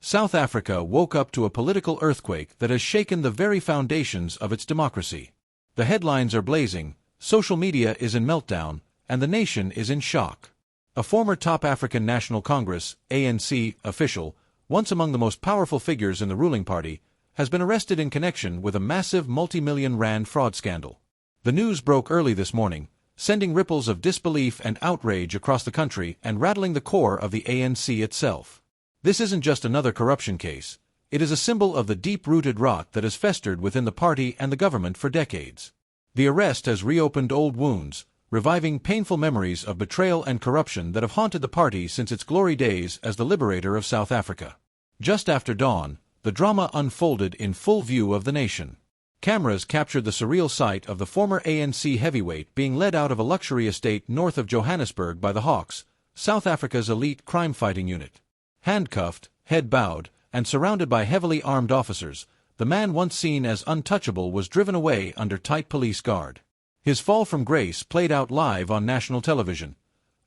South Africa woke up to a political earthquake that has shaken the very foundations of its democracy. The headlines are blazing, social media is in meltdown, and the nation is in shock. A former top African National Congress (ANC) official, once among the most powerful figures in the ruling party, has been arrested in connection with a massive multi-million rand fraud scandal. The news broke early this morning, sending ripples of disbelief and outrage across the country and rattling the core of the ANC itself. This isn't just another corruption case. It is a symbol of the deep-rooted rot that has festered within the party and the government for decades. The arrest has reopened old wounds, reviving painful memories of betrayal and corruption that have haunted the party since its glory days as the liberator of South Africa. Just after dawn, the drama unfolded in full view of the nation. Cameras captured the surreal sight of the former ANC heavyweight being led out of a luxury estate north of Johannesburg by the Hawks, South Africa's elite crime-fighting unit. Handcuffed, head bowed, and surrounded by heavily armed officers, the man once seen as untouchable was driven away under tight police guard. His fall from grace played out live on national television,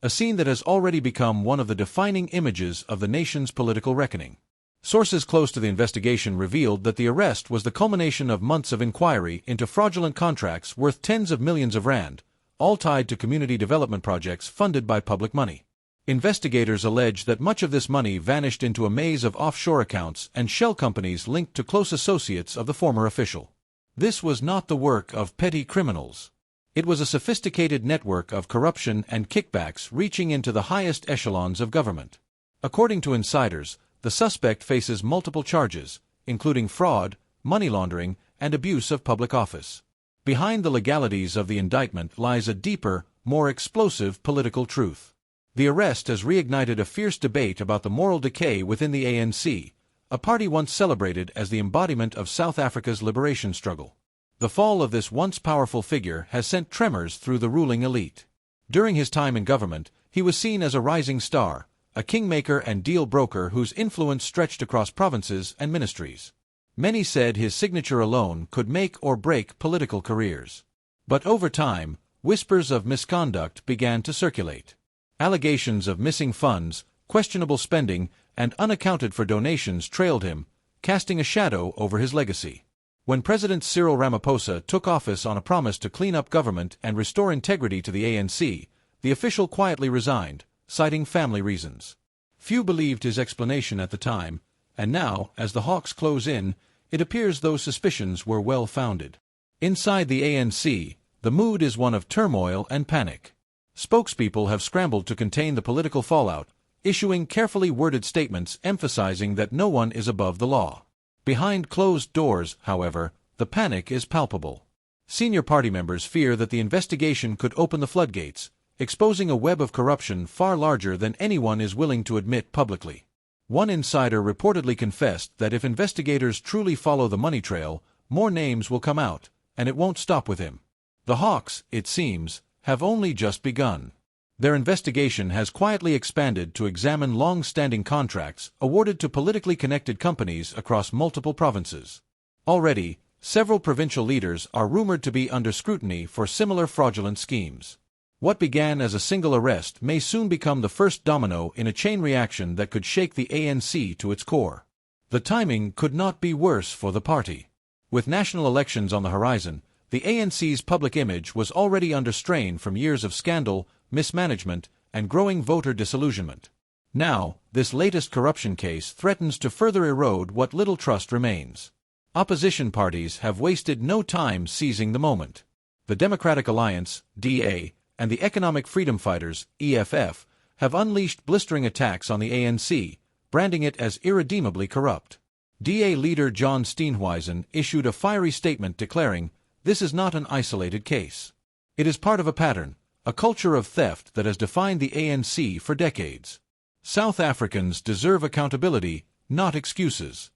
a scene that has already become one of the defining images of the nation's political reckoning. Sources close to the investigation revealed that the arrest was the culmination of months of inquiry into fraudulent contracts worth tens of millions of rand, all tied to community development projects funded by public money. Investigators allege that much of this money vanished into a maze of offshore accounts and shell companies linked to close associates of the former official. This was not the work of petty criminals. It was a sophisticated network of corruption and kickbacks reaching into the highest echelons of government. According to insiders, the suspect faces multiple charges, including fraud, money laundering, and abuse of public office. Behind the legalities of the indictment lies a deeper, more explosive political truth. The arrest has reignited a fierce debate about the moral decay within the ANC, a party once celebrated as the embodiment of South Africa's liberation struggle. The fall of this once powerful figure has sent tremors through the ruling elite. During his time in government, he was seen as a rising star, a kingmaker and deal broker whose influence stretched across provinces and ministries. Many said his signature alone could make or break political careers. But over time, whispers of misconduct began to circulate. Allegations of missing funds, questionable spending, and unaccounted-for donations trailed him, casting a shadow over his legacy. When President Cyril Ramaphosa took office on a promise to clean up government and restore integrity to the ANC, the official quietly resigned, citing family reasons. Few believed his explanation at the time, and now, as the Hawks close in, it appears those suspicions were well-founded. Inside the ANC, the mood is one of turmoil and panic. Spokespeople have scrambled to contain the political fallout, issuing carefully worded statements emphasizing that no one is above the law. Behind closed doors, however, the panic is palpable. Senior party members fear that the investigation could open the floodgates, exposing a web of corruption far larger than anyone is willing to admit publicly. One insider reportedly confessed that if investigators truly follow the money trail, more names will come out, and it won't stop with him. The Hawks, it seems, have only just begun. Their investigation has quietly expanded to examine long-standing contracts awarded to politically connected companies across multiple provinces. Already, several provincial leaders are rumored to be under scrutiny for similar fraudulent schemes. What began as a single arrest may soon become the first domino in a chain reaction that could shake the ANC to its core. The timing could not be worse for the party. With national elections on the horizon, the ANC's public image was already under strain from years of scandal, mismanagement, and growing voter disillusionment. Now, this latest corruption case threatens to further erode what little trust remains. Opposition parties have wasted no time seizing the moment. The Democratic Alliance, DA, and the Economic Freedom Fighters, EFF, have unleashed blistering attacks on the ANC, branding it as irredeemably corrupt. DA leader John Steenhuisen issued a fiery statement declaring, "This is not an isolated case. It is part of a pattern, a culture of theft that has defined the ANC for decades. South Africans deserve accountability, not excuses."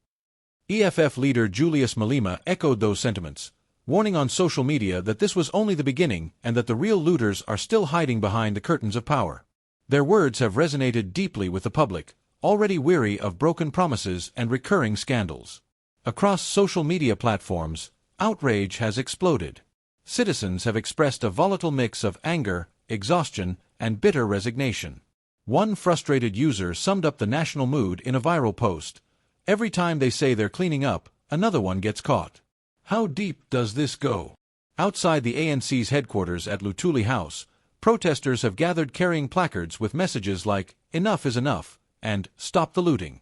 EFF leader Julius Malema echoed those sentiments, warning on social media that this was only the beginning and that the real looters are still hiding behind the curtains of power. Their words have resonated deeply with the public, already weary of broken promises and recurring scandals. Across social media platforms, outrage has exploded. Citizens have expressed a volatile mix of anger, exhaustion, and bitter resignation. One frustrated user summed up the national mood in a viral post, Every time they say they're cleaning up, another one gets caught. How deep does this go? Outside the ANC's headquarters at Lutuli House, protesters have gathered carrying placards with messages like, "Enough is enough," and "Stop the looting."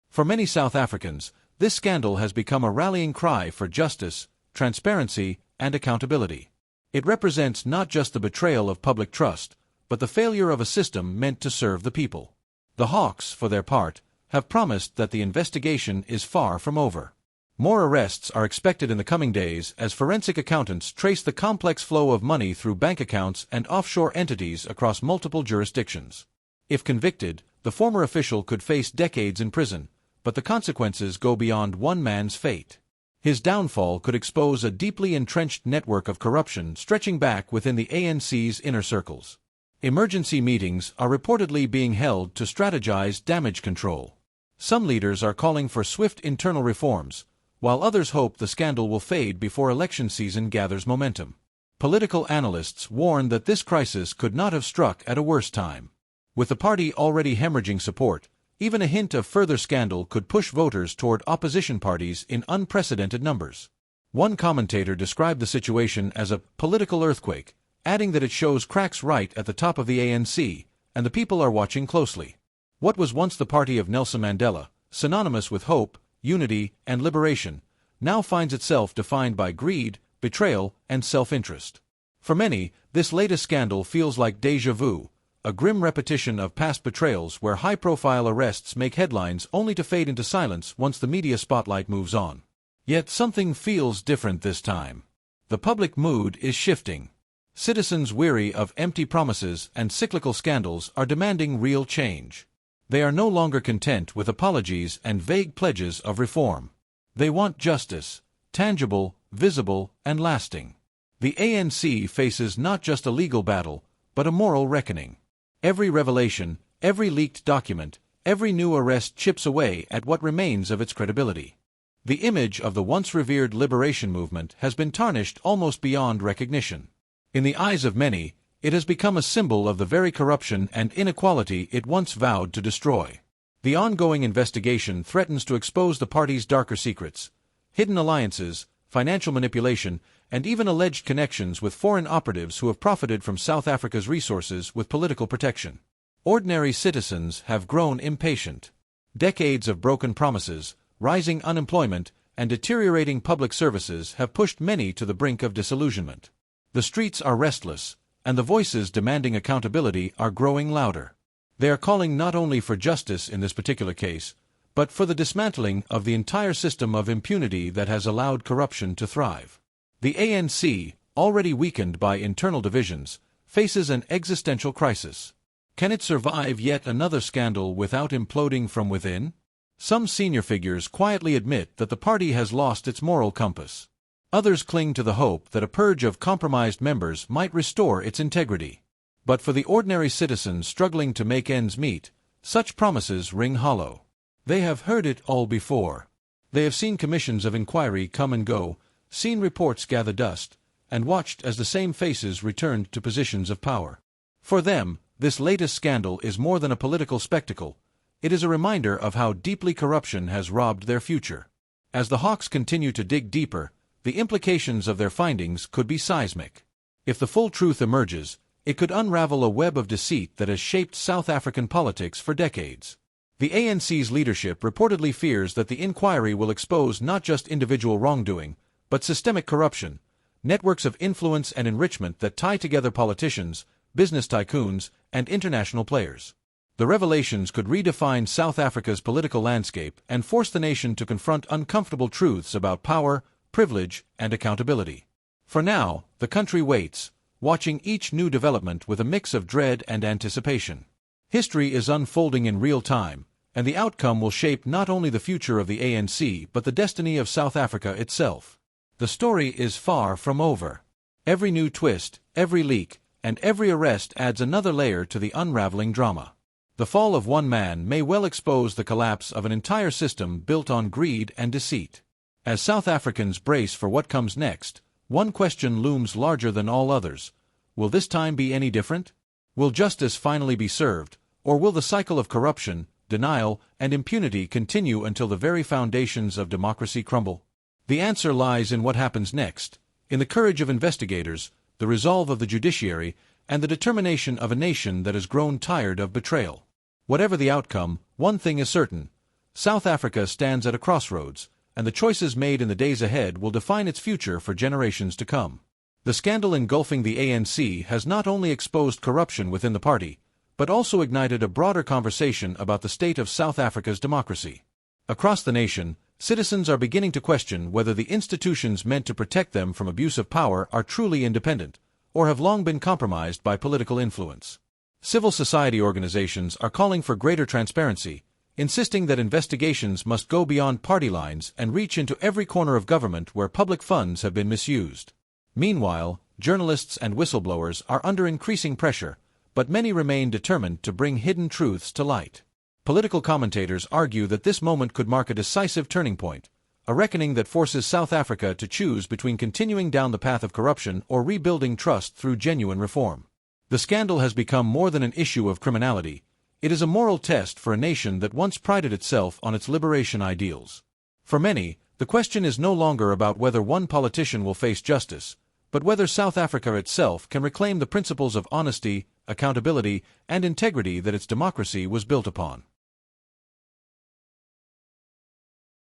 For many South Africans, this scandal has become a rallying cry for justice, transparency, and accountability. It represents not just the betrayal of public trust, but the failure of a system meant to serve the people. The Hawks, for their part, have promised that the investigation is far from over. More arrests are expected in the coming days as forensic accountants trace the complex flow of money through bank accounts and offshore entities across multiple jurisdictions. If convicted, the former official could face decades in prison, but the consequences go beyond one man's fate. His downfall could expose a deeply entrenched network of corruption stretching back within the ANC's inner circles. Emergency meetings are reportedly being held to strategize damage control. Some leaders are calling for swift internal reforms, while others hope the scandal will fade before election season gathers momentum. Political analysts warn that this crisis could not have struck at a worse time. With the party already hemorrhaging support, even a hint of further scandal could push voters toward opposition parties in unprecedented numbers. One commentator described the situation as a political earthquake, adding that it shows cracks right at the top of the ANC, and the people are watching closely. What was once the party of Nelson Mandela, synonymous with hope, unity, and liberation, now finds itself defined by greed, betrayal, and self-interest. For many, this latest scandal feels like déjà vu, a grim repetition of past betrayals where high-profile arrests make headlines only to fade into silence once the media spotlight moves on. Yet something feels different this time. The public mood is shifting. Citizens weary of empty promises and cyclical scandals are demanding real change. They are no longer content with apologies and vague pledges of reform. They want justice, tangible, visible, and lasting. The ANC faces not just a legal battle, but a moral reckoning. Every revelation, every leaked document, every new arrest chips away at what remains of its credibility. The image of the once revered liberation movement has been tarnished almost beyond recognition. In the eyes of many, it has become a symbol of the very corruption and inequality it once vowed to destroy. The ongoing investigation threatens to expose the party's darker secrets, hidden alliances, financial manipulation, and even alleged connections with foreign operatives who have profited from South Africa's resources with political protection. Ordinary citizens have grown impatient. Decades of broken promises, rising unemployment, and deteriorating public services have pushed many to the brink of disillusionment. The streets are restless, and the voices demanding accountability are growing louder. They are calling not only for justice in this particular case, but for the dismantling of the entire system of impunity that has allowed corruption to thrive. The ANC, already weakened by internal divisions, faces an existential crisis. Can it survive yet another scandal without imploding from within? Some senior figures quietly admit that the party has lost its moral compass. Others cling to the hope that a purge of compromised members might restore its integrity. But for the ordinary citizens struggling to make ends meet, such promises ring hollow. They have heard it all before. They have seen commissions of inquiry come and go, seen reports gather dust, and watched as the same faces returned to positions of power. For them, this latest scandal is more than a political spectacle. It is a reminder of how deeply corruption has robbed their future. As the Hawks continue to dig deeper, the implications of their findings could be seismic. If the full truth emerges, it could unravel a web of deceit that has shaped South African politics for decades. The ANC's leadership reportedly fears that the inquiry will expose not just individual wrongdoing, but systemic corruption, networks of influence and enrichment that tie together politicians, business tycoons, and international players. The revelations could redefine South Africa's political landscape and force the nation to confront uncomfortable truths about power, privilege, and accountability. For now, the country waits, watching each new development with a mix of dread and anticipation. History is unfolding in real time, and the outcome will shape not only the future of the ANC but the destiny of South Africa itself. The story is far from over. Every new twist, every leak, and every arrest adds another layer to the unraveling drama. The fall of one man may well expose the collapse of an entire system built on greed and deceit. As South Africans brace for what comes next, one question looms larger than all others. Will this time be any different? Will justice finally be served, or will the cycle of corruption, denial, and impunity continue until the very foundations of democracy crumble? The answer lies in what happens next, in the courage of investigators, the resolve of the judiciary, and the determination of a nation that has grown tired of betrayal. Whatever the outcome, one thing is certain: South Africa stands at a crossroads, and the choices made in the days ahead will define its future for generations to come. The scandal engulfing the ANC has not only exposed corruption within the party, but also ignited a broader conversation about the state of South Africa's democracy. Across the nation, citizens are beginning to question whether the institutions meant to protect them from abuse of power are truly independent, or have long been compromised by political influence. Civil society organizations are calling for greater transparency, insisting that investigations must go beyond party lines and reach into every corner of government where public funds have been misused. Meanwhile, journalists and whistleblowers are under increasing pressure, but many remain determined to bring hidden truths to light. Political commentators argue that this moment could mark a decisive turning point, a reckoning that forces South Africa to choose between continuing down the path of corruption or rebuilding trust through genuine reform. The scandal has become more than an issue of criminality. It is a moral test for a nation that once prided itself on its liberation ideals. For many, the question is no longer about whether one politician will face justice, but whether South Africa itself can reclaim the principles of honesty, accountability, and integrity that its democracy was built upon.